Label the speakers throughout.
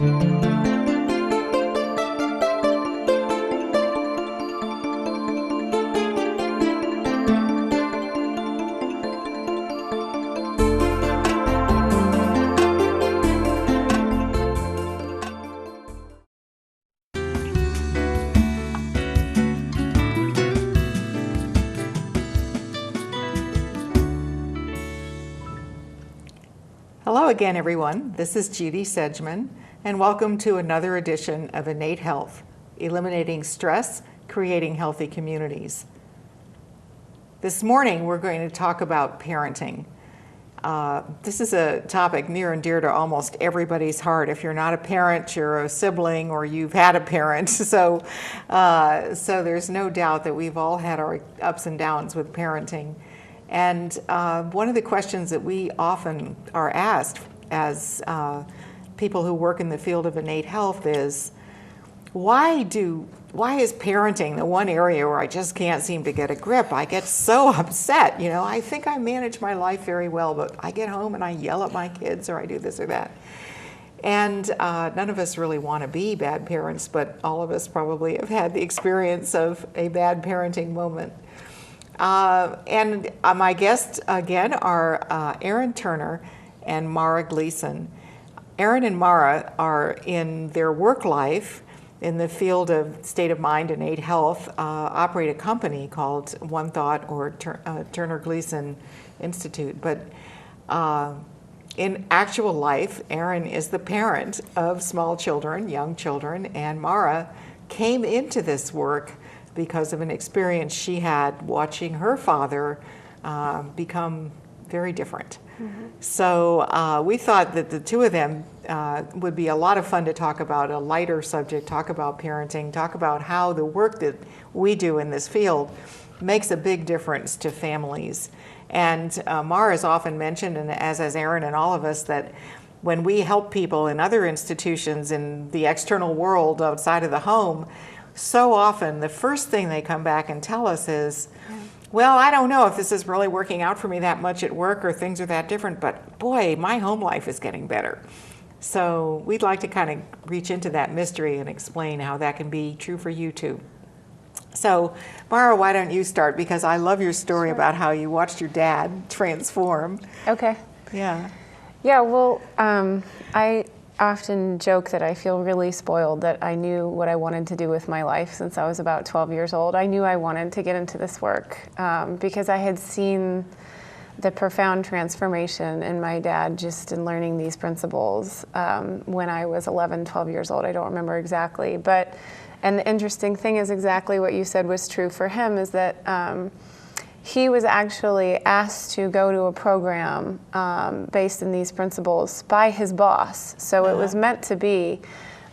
Speaker 1: Hello again, everyone. This is Judy Sedgman, and welcome to another edition of Innate Health, eliminating stress, creating healthy communities. This morning, we're going to talk about parenting. This is a topic near and dear to almost everybody's heart. If you're not a parent, you're a sibling, or you've had a parent. So there's no doubt that we've all had our ups and downs with parenting. And one of the questions that we often are asked as people who work in the field of innate health is, why is parenting the one area where I just can't seem to get a grip? I get so upset. You know, I think I manage my life very well, but I get home and I yell at my kids, or I do this or that. And none of us really want to be bad parents, but all of us probably have had the experience of a bad parenting moment. And my guests again are Erin Turner and Mara Gleason. Erin and Mara are in their work life in the field of state of mind and innate health, operate a company called One Thought or Turner Gleason Institute. But in actual life, Erin is the parent of small children, young children, and Mara came into this work because of an experience she had watching her father become very different. Mm-hmm. So we thought that the two of them would be a lot of fun to talk about a lighter subject, talk about parenting, talk about how the work that we do in this field makes a big difference to families. And Mara has often mentioned, and as has Erin and all of us, that when we help people in other institutions in the external world outside of the home, so often the first thing they come back and tell us is, well, I don't know if this is really working out for me that much at work or things are that different, but boy, my home life is getting better. So we'd like to kind of reach into that mystery and explain how that can be true for you too. So Mara, why don't you start? Because I love your story about how you watched your dad transform.
Speaker 2: Okay.
Speaker 1: Yeah.
Speaker 2: Yeah, well, I often joke that I feel really spoiled that I knew what I wanted to do with my life since I was about 12 years old. I knew I wanted to get into this work because I had seen the profound transformation in my dad just in learning these principles when I was 11, 12 years old. I don't remember exactly. And the interesting thing is exactly what you said was true for him, is that he was actually asked to go to a program based in these principles by his boss. So it was meant to be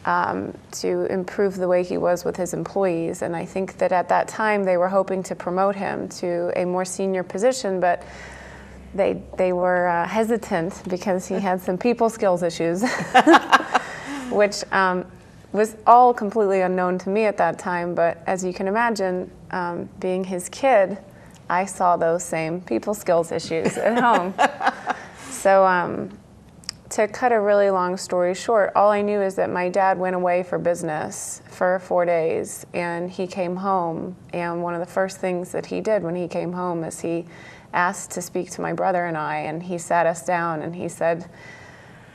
Speaker 2: to improve the way he was with his employees. And I think that at that time they were hoping to promote him to a more senior position, but they were hesitant because he had some people skills issues, which was all completely unknown to me at that time. But as you can imagine, being his kid, I saw those same people skills issues at home. So to cut a really long story short, all I knew is that my dad went away for business for 4 days, and he came home, and one of the first things that he did when he came home is he asked to speak to my brother and I, and he sat us down and he said,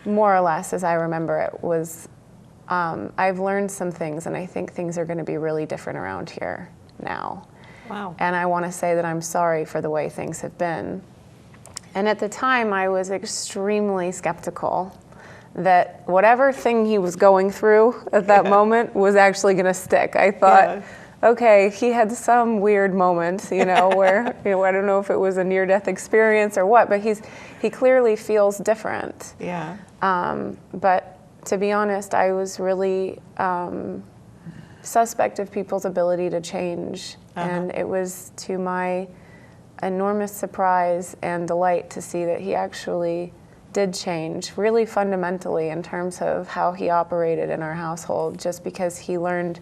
Speaker 2: more or less as I remember it, was, I've learned some things and I think things are going to be really different around here now.
Speaker 1: Wow.
Speaker 2: And I want to say that I'm sorry for the way things have been. And at the time, I was extremely skeptical that whatever thing he was going through at that moment was actually going to stick. I thought, okay, he had some weird moment, where, I don't know if it was a near-death experience or what, but he clearly feels different.
Speaker 1: Yeah.
Speaker 2: But to be honest, I was really suspect of people's ability to change. And it was to my enormous surprise and delight to see that he actually did change really fundamentally in terms of how he operated in our household, just because he learned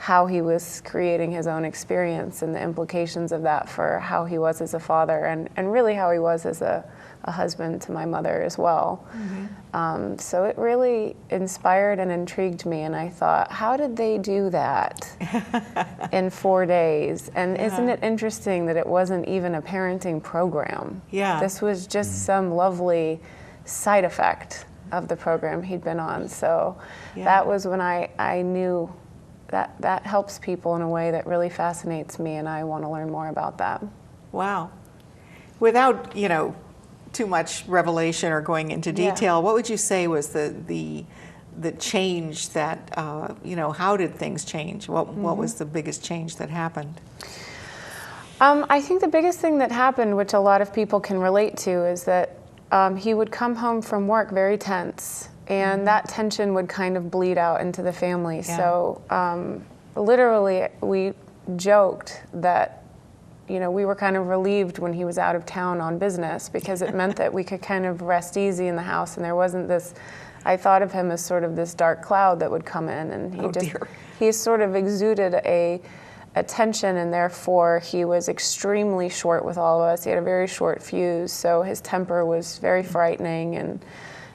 Speaker 2: how he was creating his own experience and the implications of that for how he was as a father and really how he was as a husband to my mother as well. So it really inspired and intrigued me, and I thought, how did they do that in 4 days? And isn't it interesting that it wasn't even a parenting program?
Speaker 1: Yeah.
Speaker 2: This was just some lovely side effect of the program he'd been on. So that was when I knew that helps people in a way that really fascinates me, and I want to learn more about that.
Speaker 1: Wow. Without, too much revelation or going into detail, what would you say was the change that, how did things change? What was the biggest change that happened?
Speaker 2: I think the biggest thing that happened, which a lot of people can relate to, is that he would come home from work very tense, and that tension would kind of bleed out into the family.
Speaker 1: Yeah.
Speaker 2: So literally, we joked that we were kind of relieved when he was out of town on business, because it meant that we could kind of rest easy in the house, and there wasn't this, I thought of him as sort of this dark cloud that would come in, and he sort of exuded a tension, and therefore he was extremely short with all of us. He had a very short fuse, so his temper was very frightening, and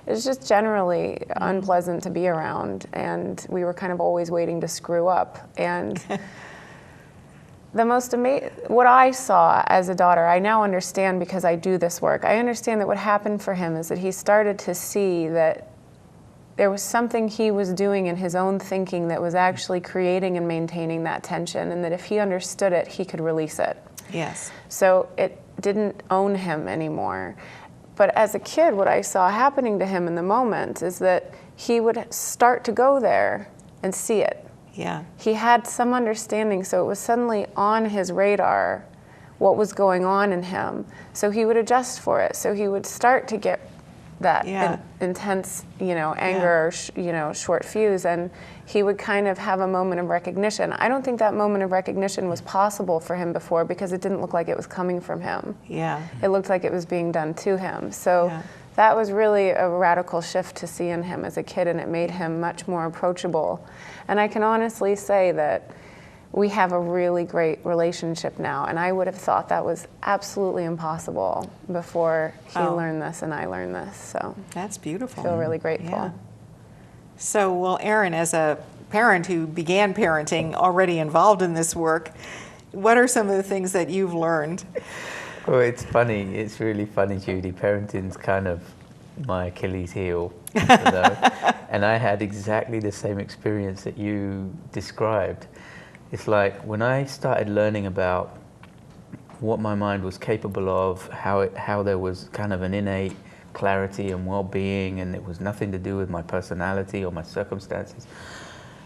Speaker 2: it was just generally unpleasant to be around, and we were kind of always waiting to screw up. And the most amazing, what I saw as a daughter, I now understand because I do this work. I understand that what happened for him is that he started to see that there was something he was doing in his own thinking that was actually creating and maintaining that tension, and that if he understood it, he could release it.
Speaker 1: Yes.
Speaker 2: So it didn't own him anymore. But as a kid, what I saw happening to him in the moment is that he would start to go there and see it.
Speaker 1: Yeah.
Speaker 2: He had some understanding, so it was suddenly on his radar what was going on in him. So he would adjust for it. So he would start to get that intense, anger, short fuse, and he would kind of have a moment of recognition. I don't think that moment of recognition was possible for him before, because it didn't look like it was coming from him.
Speaker 1: Yeah.
Speaker 2: It looked like it was being done to him. So that was really a radical shift to see in him as a kid, and it made him much more approachable. And I can honestly say that we have a really great relationship now, and I would have thought that was absolutely impossible before he learned this and I learned this. So
Speaker 1: that's beautiful.
Speaker 2: I feel really grateful.
Speaker 1: Yeah. So, well, Erin, as a parent who began parenting, already involved in this work, what are some of the things that you've learned?
Speaker 3: Well, it's funny. It's really funny, Judy. Parenting's kind of my Achilles heel. And I had exactly the same experience that you described. It's like when I started learning about what my mind was capable of, how there was kind of an innate clarity and well-being, and it was nothing to do with my personality or my circumstances.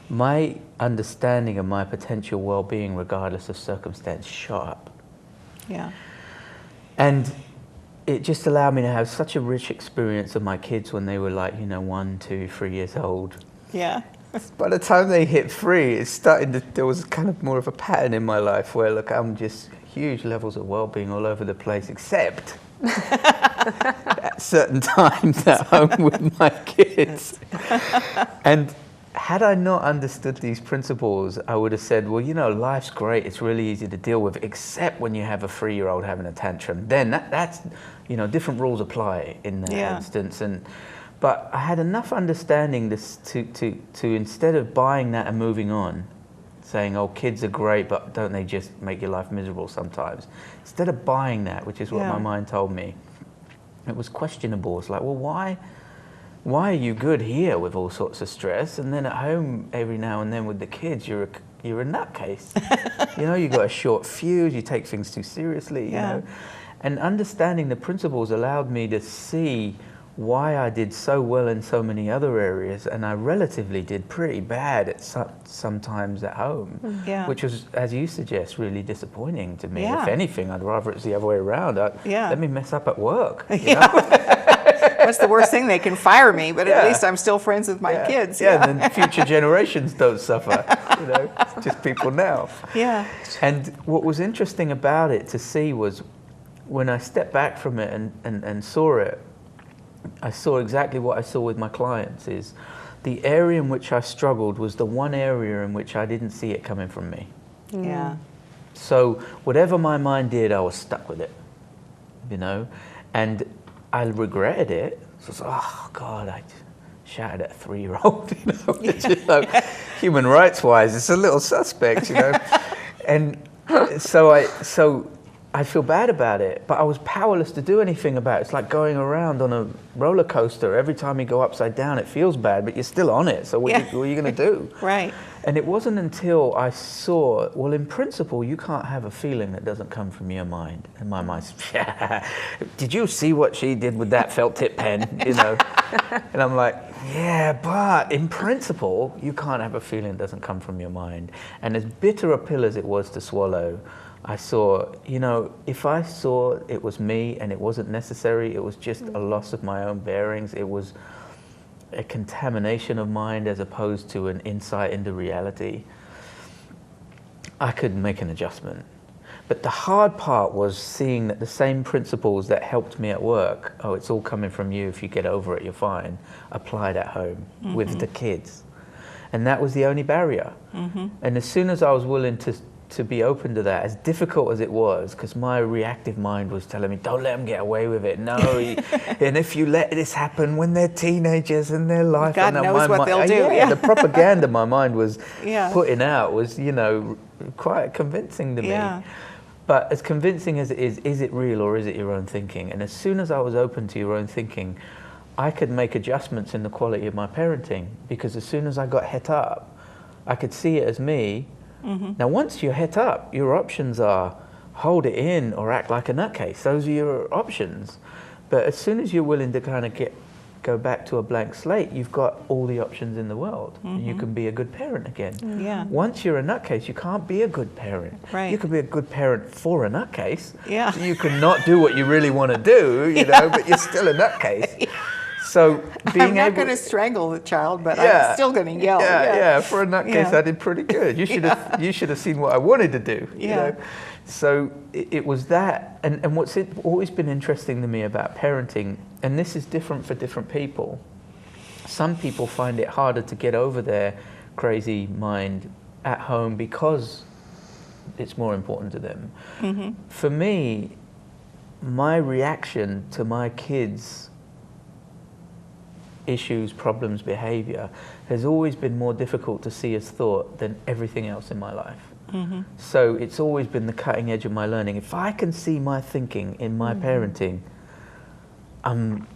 Speaker 3: My understanding of my potential well-being, regardless of circumstance, shot up.
Speaker 1: Yeah.
Speaker 3: And it just allowed me to have such a rich experience of my kids when they were like, 1, 2, 3 years old.
Speaker 1: Yeah.
Speaker 3: By the time they hit 3, there was kind of more of a pattern in my life where, look, I'm just huge levels of well-being all over the place, except at certain times at home with my kids. And had I not understood these principles, I would have said, well, life's great. It's really easy to deal with, except when you have a 3-year-old having a tantrum. Then that's different rules apply in that instance. But I had enough understanding to instead of buying that and moving on, saying, oh, kids are great, but don't they just make your life miserable sometimes? Instead of buying that, which is what my mind told me, it was questionable. It's like, well, why are you good here with all sorts of stress, and then at home every now and then with the kids, you're a nutcase. You got a short fuse, you take things too seriously, And understanding the principles allowed me to see why I did so well in so many other areas, and I relatively did pretty bad at sometimes at home, which was, as you suggest, really disappointing to me. If anything, I'd rather it's the other way around. Let me mess up at work.
Speaker 1: What's the worst thing? They can fire me, but at least I'm still friends with my kids.
Speaker 3: And then future generations don't suffer. It's just people now.
Speaker 1: Yeah.
Speaker 3: And what was interesting about it to see was when I stepped back from it and saw it, I saw exactly what I saw with my clients is the area in which I struggled was the one area in which I didn't see it coming from me.
Speaker 1: Yeah.
Speaker 3: So whatever my mind did, I was stuck with it, you know, and I regretted it. So it's like, oh God, I shouted at a 3-year-old, you know. It's just like, human rights wise, it's a little suspect, you know. And so I feel bad about it, but I was powerless to do anything about it. It's like going around on a roller coaster. Every time you go upside down, it feels bad, but you're still on it. So what are you going to do?
Speaker 1: Right.
Speaker 3: And it wasn't until I saw, well, in principle, you can't have a feeling that doesn't come from your mind. And my mind said, did you see what she did with that felt tip pen? You know? And I'm like, yeah, but in principle, you can't have a feeling that doesn't come from your mind. And as bitter a pill as it was to swallow, I saw, you know, if I saw it was me and it wasn't necessary, it was just a loss of my own bearings, it was a contamination of mind as opposed to an insight into reality, I could make an adjustment. But the hard part was seeing that the same principles that helped me at work, oh, it's all coming from you, if you get over it, you're fine, applied at home with the kids. And that was the only barrier. And as soon as I was willing to be open to that, as difficult as it was, because my reactive mind was telling me, don't let them get away with it. No, and if you let this happen when they're teenagers and their life,
Speaker 1: God knows what they'll do.
Speaker 3: Yeah, the propaganda my mind was
Speaker 1: Yeah.
Speaker 3: putting out was, you know, quite convincing to me.
Speaker 1: Yeah.
Speaker 3: But as convincing as it is it real or is it your own thinking? And as soon as I was open to your own thinking, I could make adjustments in the quality of my parenting, because as soon as I got het up, I could see it as me. Now, once you're het up, your options are hold it in or act like a nutcase. Those are your options. But as soon as you're willing to kind of go back to a blank slate, you've got all the options in the world. You can be a good parent again.
Speaker 1: Yeah.
Speaker 3: Once you're a nutcase, you can't be a good parent.
Speaker 1: Right.
Speaker 3: You can be a good parent for a nutcase.
Speaker 1: Yeah.
Speaker 3: You can not do what you really want to do, you know, but you're still a nutcase. So
Speaker 1: I'm not going to strangle the child, but I'm still going to yell.
Speaker 3: Yeah, for a nutcase,
Speaker 1: Yeah.
Speaker 3: I did pretty good. You should have you should have seen what I wanted to do. You
Speaker 1: Yeah.
Speaker 3: know? So it was that, and what's always been interesting to me about parenting, and this is different for different people. Some people find it harder to get over their crazy mind at home because it's more important to them. For me, my reaction to my kids' issues, problems, behavior has always been more difficult to see as thought than everything else in my life. So it's always been the cutting edge of my learning. If I can see my thinking in my parenting, I'm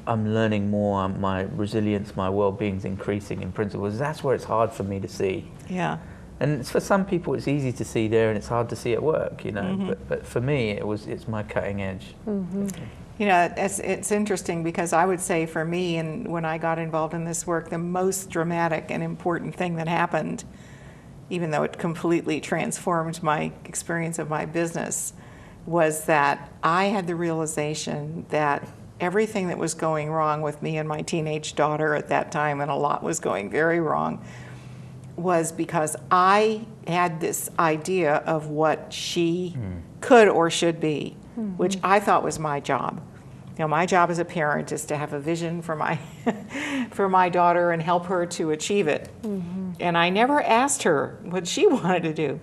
Speaker 3: learning more. My resilience, my well-being's increasing in principles. That's where it's hard for me to see.
Speaker 1: Yeah.
Speaker 3: And for some people, it's easy to see there, and it's hard to see at work. You know, but for me, it's my cutting edge.
Speaker 1: You know, it's interesting because I would say for me, and when I got involved in this work, the most dramatic and important thing that happened, even though it completely transformed my experience of my business, was that I had the realization that everything that was going wrong with me and my teenage daughter at that time, and a lot was going very wrong, was because I had this idea of what she could or should be, which I thought was my job. You know, my job as a parent is to have a vision for my for my daughter and help her to achieve it. And I never asked her what she wanted to do.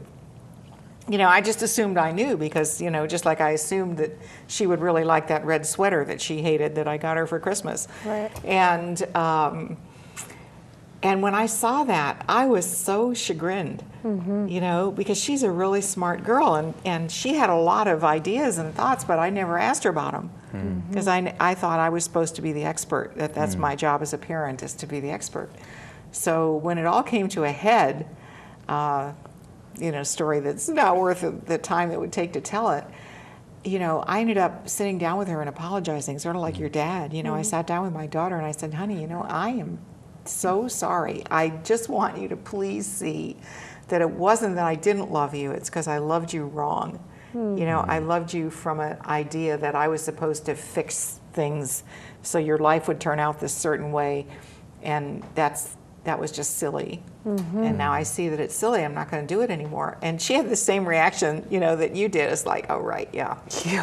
Speaker 1: You know, I just assumed I knew because, you know, just like I assumed that she would really like that red sweater that she hated that I got her for Christmas.
Speaker 2: Right.
Speaker 1: And when I saw that, I was so chagrined, you know, because she's a really smart girl and she had a lot of ideas and thoughts, but I never asked her about them because I thought I was supposed to be the expert, that's my job as a parent is to be the expert. So when it all came to a head, you know, story that's not worth the time it would take to tell it, you know, I ended up sitting down with her and apologizing, sort of like your dad. You know, I sat down with my daughter and I said, honey, you know, I am so sorry. I just want you to please see that it wasn't that I didn't love you, it's because I loved you wrong. You know, I loved you from an idea that I was supposed to fix things so your life would turn out this certain way, and that's that was just silly. And now I see that it's silly. I'm not going to do it anymore. And she had the same reaction, you know, that you did. It's like, oh, right, yeah.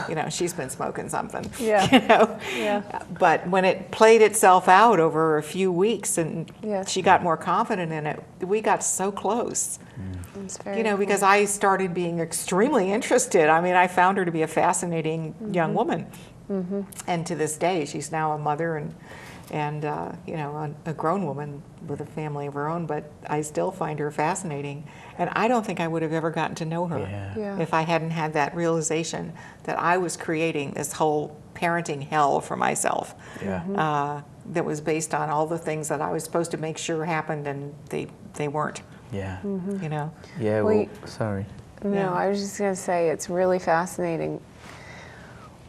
Speaker 1: You know, she's been smoking something.
Speaker 2: Yeah.
Speaker 1: You know?
Speaker 2: Yeah.
Speaker 1: But when it played itself out over a few weeks and
Speaker 2: Yes.
Speaker 1: she got more confident in it, we got so close.
Speaker 2: It's very
Speaker 1: You know,
Speaker 2: cool.
Speaker 1: because I started being extremely interested. I mean, I found her to be a fascinating young woman. And to this day, she's now a mother and you know, a grown woman with a family of her own, but I still find her fascinating. And I don't think I would have ever gotten to know her
Speaker 2: Yeah.
Speaker 1: if I hadn't had that realization that I was creating this whole parenting hell for myself that was based on all the things that I was supposed to make sure happened, and they weren't,
Speaker 3: Yeah.
Speaker 1: you know?
Speaker 3: Yeah,
Speaker 2: Well,
Speaker 3: well, sorry.
Speaker 2: No,
Speaker 1: Yeah.
Speaker 2: I was just going to say it's really fascinating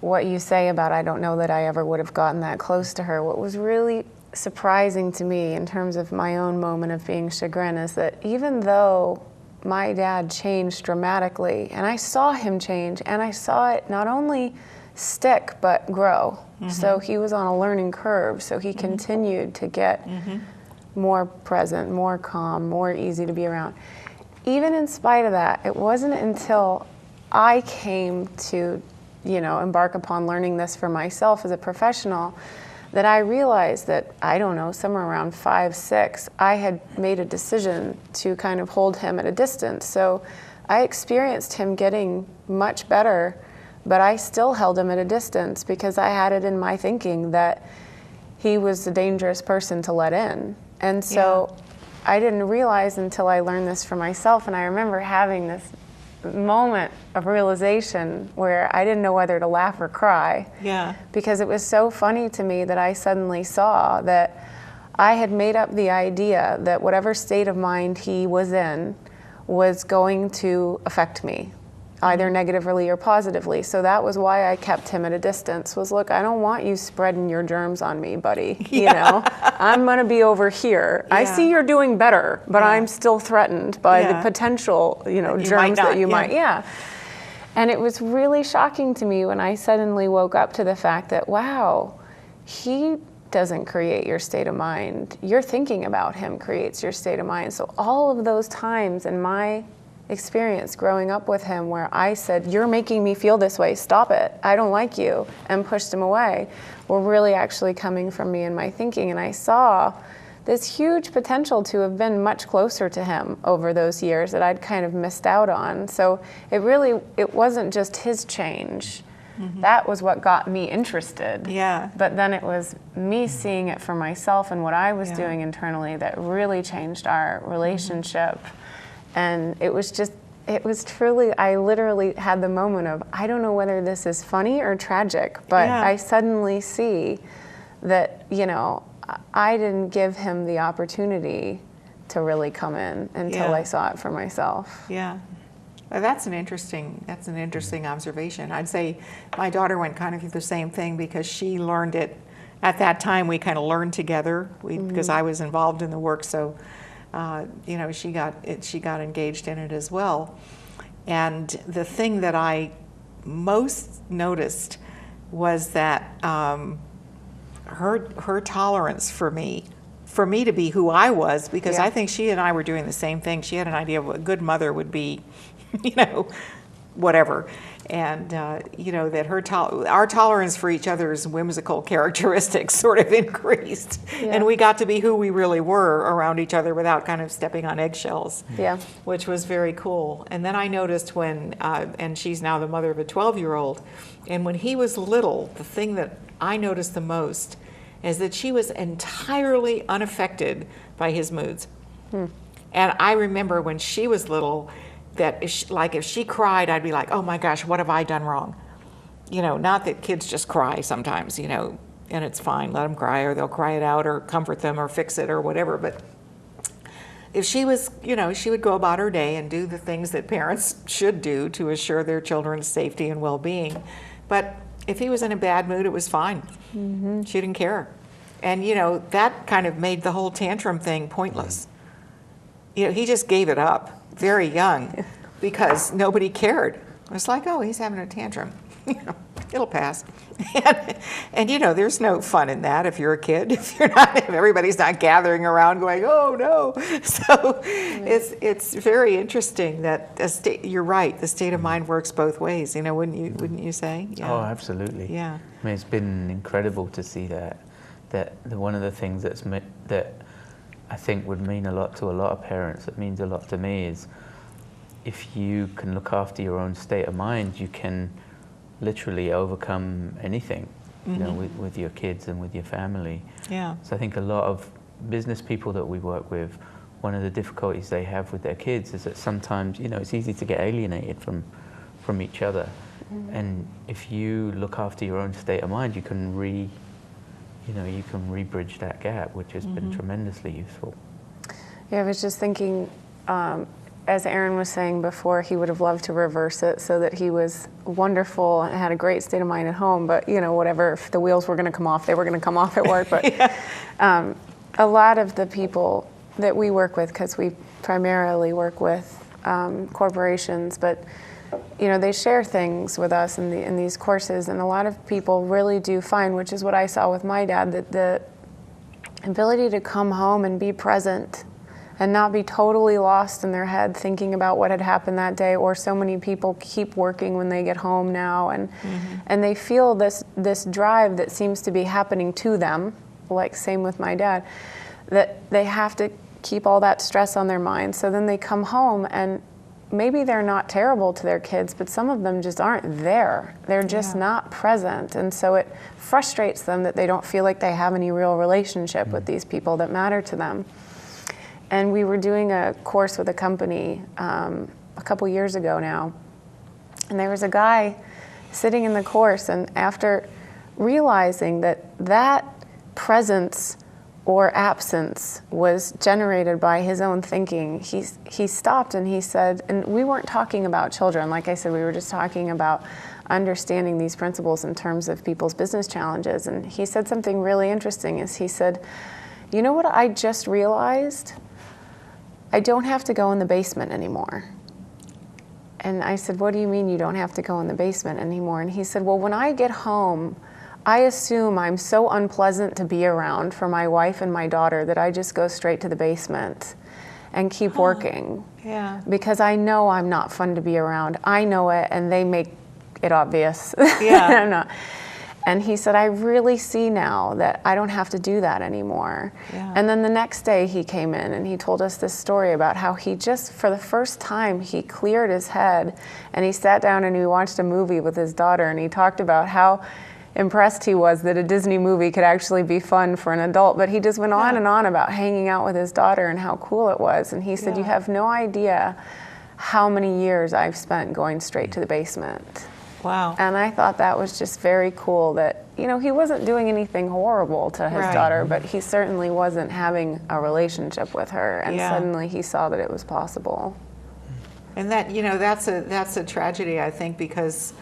Speaker 2: what you say about I don't know that I ever would have gotten that close to her. What was really surprising to me in terms of my own moment of being chagrin is that even though my dad changed dramatically, and I saw him change, and I saw it not only stick but grow. So he was on a learning curve, so he continued to get more present, more calm, more easy to be around. Even in spite of that, it wasn't until I came to, you know, embark upon learning this for myself as a professional that I realized that, I don't know, somewhere around 5, 6, I had made a decision to kind of hold him at a distance. So I experienced him getting much better, but I still held him at a distance because I had it in my thinking that he was a dangerous person to let in. And so I didn't realize until I learned this for myself, and I remember having this moment of realization where I didn't know whether to laugh or cry.
Speaker 1: Yeah.
Speaker 2: Because it was so funny to me that I suddenly saw that I had made up the idea that whatever state of mind he was in was going to affect me, either negatively or positively. So that was why I kept him at a distance, was look, I don't want you spreading your germs on me, buddy. You know, I'm gonna be over here. I
Speaker 1: Yeah.
Speaker 2: see you're doing better, but I'm still threatened by the
Speaker 1: Yeah.
Speaker 2: potential, you know,
Speaker 1: You
Speaker 2: germs
Speaker 1: might
Speaker 2: that
Speaker 1: not,
Speaker 2: you
Speaker 1: yeah.
Speaker 2: might, And it was really shocking to me when I suddenly woke up to the fact that, wow, he doesn't create your state of mind. Your thinking about him creates your state of mind. So all of those times in my experience growing up with him where I said, you're making me feel this way, stop it, I don't like you, and pushed him away, were really actually coming from me and my thinking. And I saw this huge potential to have been much closer to him over those years that I'd kind of missed out on. So it wasn't just his change. That was what got me interested.
Speaker 1: Yeah.
Speaker 2: But then it was me seeing it for myself and what I was doing internally that really changed our relationship. And it was truly, I literally had the moment of, I don't know whether this is funny or tragic, but I suddenly see that, you know, I didn't give him the opportunity to really come in until I saw it for myself.
Speaker 1: Yeah. Well, that's an interesting observation. I'd say my daughter went kind of through the same thing because she learned it at that time. We kind of learned together because I was involved in the work, so you know, she got engaged in it as well. And the thing that I most noticed was that her tolerance for me to be who I was, because I think she and I were doing the same thing. She had an idea of what a good mother would be, you know, whatever. And, you know, that our tolerance for each other's whimsical characteristics sort of increased. And we got to be who we really were around each other without kind of stepping on eggshells, which was very cool. And then I noticed when, and she's now the mother of a 12-year-old, and when he was little, the thing that I noticed the most is that she was entirely unaffected by his moods. And I remember when she was little, that if she cried, I'd be like, oh my gosh, what have I done wrong? You know, not that kids just cry sometimes, you know, and it's fine, let them cry, or they'll cry it out, or comfort them, or fix it, or whatever. But if she was, you know, she would go about her day and do the things that parents should do to assure their children's safety and well-being. But if he was in a bad mood, it was fine. She didn't care. And, you know, that kind of made the whole tantrum thing pointless. You know, he just gave it up very young because nobody cared. It was like, oh, he's having a tantrum. You know. it'll pass. And you know, there's no fun in that if you're a kid. If everybody's not gathering around going, oh no. So it's very interesting that you're right. The state of mind works both ways. You know, wouldn't you say? Yeah.
Speaker 3: Oh, absolutely.
Speaker 1: Yeah.
Speaker 3: I mean, it's been incredible to see that. One of the things that I think would mean a lot to a lot of parents, that means a lot to me, is if you can look after your own state of mind, you can literally overcome anything, you know, with your kids and with your family.
Speaker 1: Yeah.
Speaker 3: So I think a lot of business people that we work with, one of the difficulties they have with their kids is that sometimes, you know, it's easy to get alienated from each other. And if you look after your own state of mind, you can re-bridge that gap, which has been tremendously useful.
Speaker 2: Yeah, I was just thinking, as Aaron was saying before, he would have loved to reverse it so that he was wonderful and had a great state of mind at home, but you know, whatever, if the wheels were going to come off, they were going to come off at work. But a lot of the people that we work with, because we primarily work with corporations, but you know, they share things with us in these courses, and a lot of people really do find, which is what I saw with my dad, that the ability to come home and be present and not be totally lost in their head thinking about what had happened that day, or so many people keep working when they get home now, and they feel this drive that seems to be happening to them, like same with my dad, that they have to keep all that stress on their mind. So then they come home and maybe they're not terrible to their kids, but some of them just aren't there. They're just not present. And so it frustrates them that they don't feel like they have any real relationship with these people that matter to them. And we were doing a course with a company a couple years ago now, and there was a guy sitting in the course, and after realizing that presence or absence was generated by his own thinking, he stopped and he said, and we weren't talking about children, like I said, we were just talking about understanding these principles in terms of people's business challenges. And he said something really interesting, is he said, you know what I just realized? I don't have to go in the basement anymore. And I said, what do you mean you don't have to go in the basement anymore? And he said, well, when I get home, I assume I'm so unpleasant to be around for my wife and my daughter that I just go straight to the basement and keep working.
Speaker 1: Yeah.
Speaker 2: Because I know I'm not fun to be around. I know it, and they make it obvious.
Speaker 1: Yeah.
Speaker 2: And he said, I really see now that I don't have to do that anymore.
Speaker 1: Yeah.
Speaker 2: And then the next day he came in and he told us this story about how he just, for the first time, he cleared his head and he sat down and he watched a movie with his daughter, and he talked about how impressed he was that a Disney movie could actually be fun for an adult. But he just went on and on about hanging out with his daughter and how cool it was. And he said, you have no idea how many years I've spent going straight to the basement.
Speaker 1: Wow.
Speaker 2: And I thought that was just very cool that, you know, he wasn't doing anything horrible to his daughter, but he certainly wasn't having a relationship with her. And suddenly he saw that it was possible.
Speaker 1: And that, you know, that's a tragedy, I think, because,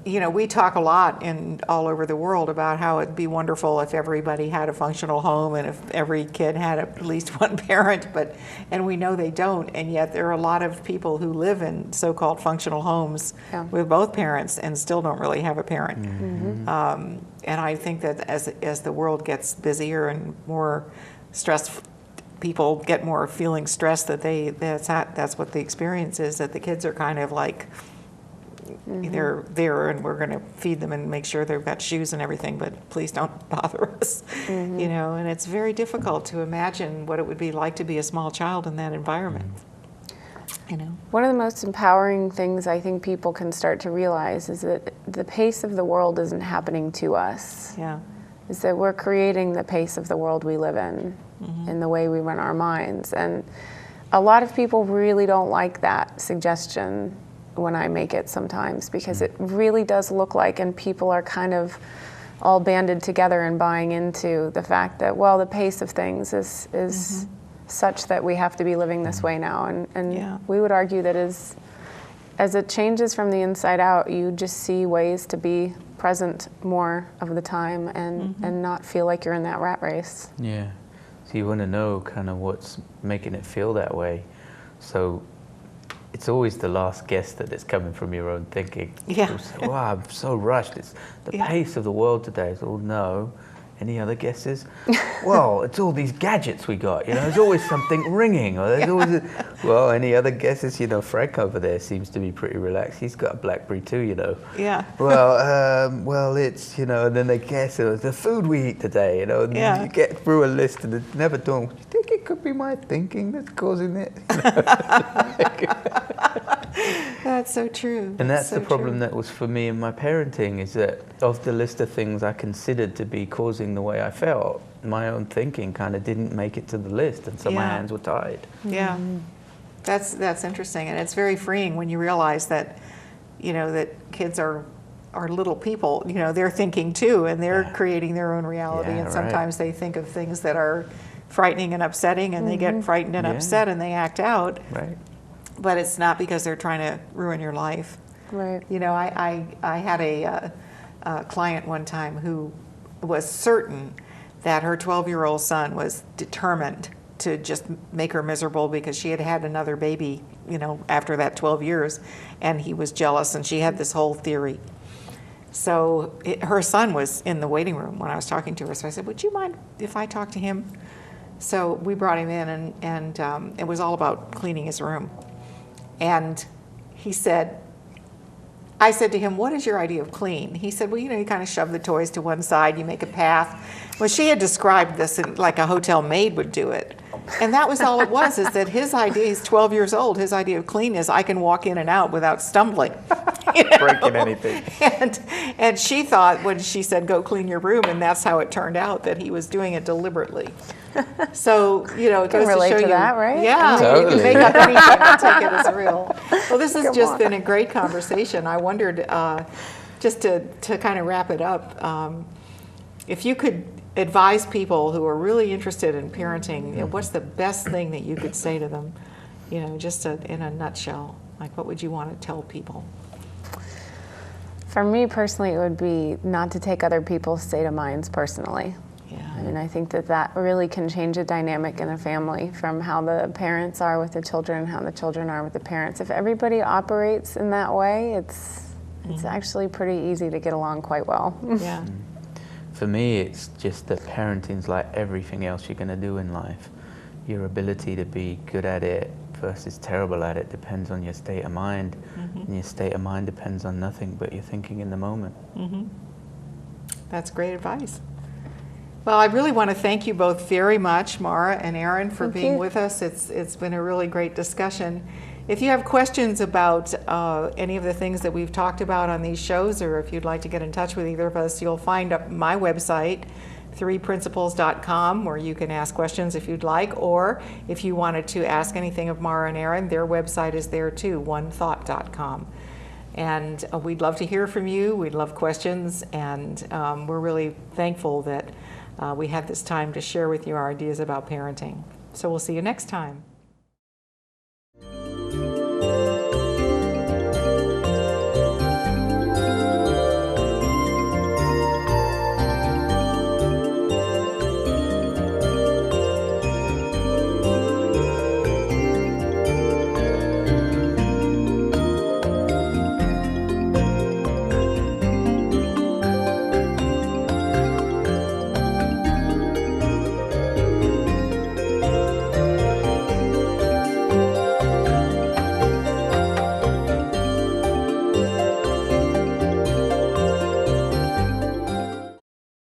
Speaker 1: you know, we talk a lot all over the world about how it'd be wonderful if everybody had a functional home and if every kid had at least one parent, and we know they don't, and yet there are a lot of people who live in so-called functional homes with both parents and still don't really have a parent. And I think that as the world gets busier and more stressed, people get more feeling stressed that that's what the experience is, that the kids are kind of like, they're there and we're going to feed them and make sure they've got shoes and everything, but please don't bother us. You know, and it's very difficult to imagine what it would be like to be a small child in that environment. You know,
Speaker 2: one of the most empowering things I think people can start to realize is that the pace of the world isn't happening to us. Is that we're creating the pace of the world we live in the way we run our minds. And a lot of people really don't like that suggestion when I make it sometimes, because it really does look like, and people are kind of all banded together and buying into the fact that, well, the pace of things is such that we have to be living this way now. And we would argue that as it changes from the inside out, you just see ways to be present more of the time and not feel like you're in that rat race.
Speaker 3: Yeah. So you want to know kind of what's making it feel that way. So it's always the last guess that it's coming from your own thinking.
Speaker 1: Yeah.
Speaker 3: People say, wow, I'm so rushed. It's the
Speaker 1: Yeah.
Speaker 3: pace of the world today. It's all no. Any other guesses? Well, it's all these gadgets we got. You know, there's always something ringing. Or there's always well, any other guesses? You know, Frank over there seems to be pretty relaxed. He's got a BlackBerry too, you know.
Speaker 1: Yeah.
Speaker 3: Well, it's, you know, and then they guess the food we eat today, you know, and
Speaker 1: Yeah.
Speaker 3: you get through a list and it never dawned. Do you think it could be my thinking that's causing it?
Speaker 1: That's so true.
Speaker 3: And that's
Speaker 1: so
Speaker 3: the problem
Speaker 1: true.
Speaker 3: that was for me in my parenting, is that of the list of things I considered to be causing the way I felt, my own thinking kind of didn't make it to the list, and so my
Speaker 1: Yeah.
Speaker 3: hands were tied.
Speaker 1: Yeah, that's interesting, and it's very freeing when you realize that, you know, that kids are little people. You know, they're thinking too, and they're
Speaker 3: Yeah.
Speaker 1: creating their own reality.
Speaker 3: Yeah,
Speaker 1: and
Speaker 3: right.
Speaker 1: sometimes they think of things that are frightening and upsetting, and they get frightened and
Speaker 3: Yeah.
Speaker 1: upset, and they act out.
Speaker 3: Right.
Speaker 1: But it's not because they're trying to ruin your life.
Speaker 2: Right.
Speaker 1: You know, I had a client one time who was certain that her 12-year-old son was determined to just make her miserable because she had had another baby, you know, after that 12 years, and he was jealous, and she had this whole theory. So her son was in the waiting room when I was talking to her, so I said, would you mind if I talk to him? So we brought him in, and it was all about cleaning his room. And he said, I said to him, what is your idea of clean? He said, well, you know, you kind of shove the toys to one side, you make a path. Well, she had described this like a hotel maid would do it. And that was all it was, is that his idea, he's 12 years old, his idea of clean is I can walk in and out without stumbling. You know?
Speaker 3: Breaking anything.
Speaker 1: And she thought when she said, go clean your room, and that's how it turned out, that he was doing it deliberately. So, you know, it
Speaker 2: Can
Speaker 1: goes to
Speaker 2: relate
Speaker 1: show
Speaker 2: to
Speaker 1: you.
Speaker 2: that, right?
Speaker 1: Yeah, you
Speaker 3: Totally.
Speaker 1: can make up anything and take it as real. Well, this has
Speaker 2: Come
Speaker 1: just
Speaker 2: on.
Speaker 1: been a great conversation. I wondered, just to kind of wrap it up, if you could advise people who are really interested in parenting, you know, what's the best thing that you could say to them? You know, just in a nutshell, like what would you want to tell people?
Speaker 2: For me personally, it would be not to take other people's state of minds personally.
Speaker 1: Yeah.
Speaker 2: I mean, I think that really can change a dynamic in a family, from how the parents are with the children and how the children are with the parents. If everybody operates in that way, it's actually pretty easy to get along quite well.
Speaker 1: Yeah.
Speaker 3: For me, it's just that parenting's like everything else you're going to do in life. Your ability to be good at it versus terrible at it depends on your state of mind. And your state of mind depends on nothing but your thinking in the moment.
Speaker 1: That's great advice. Well, I really want to thank you both very much, Mara and Aaron, for
Speaker 2: Thank
Speaker 1: being
Speaker 2: you.
Speaker 1: with us. It's been a really great discussion. If you have questions about any of the things that we've talked about on these shows, or if you'd like to get in touch with either of us, you'll find my website, 3principles.com, where you can ask questions if you'd like, or if you wanted to ask anything of Mara and Aaron, their website is there too, onethought.com. And we'd love to hear from you. We'd love questions, and we're really thankful that we had this time to share with you our ideas about parenting. So we'll see you next time.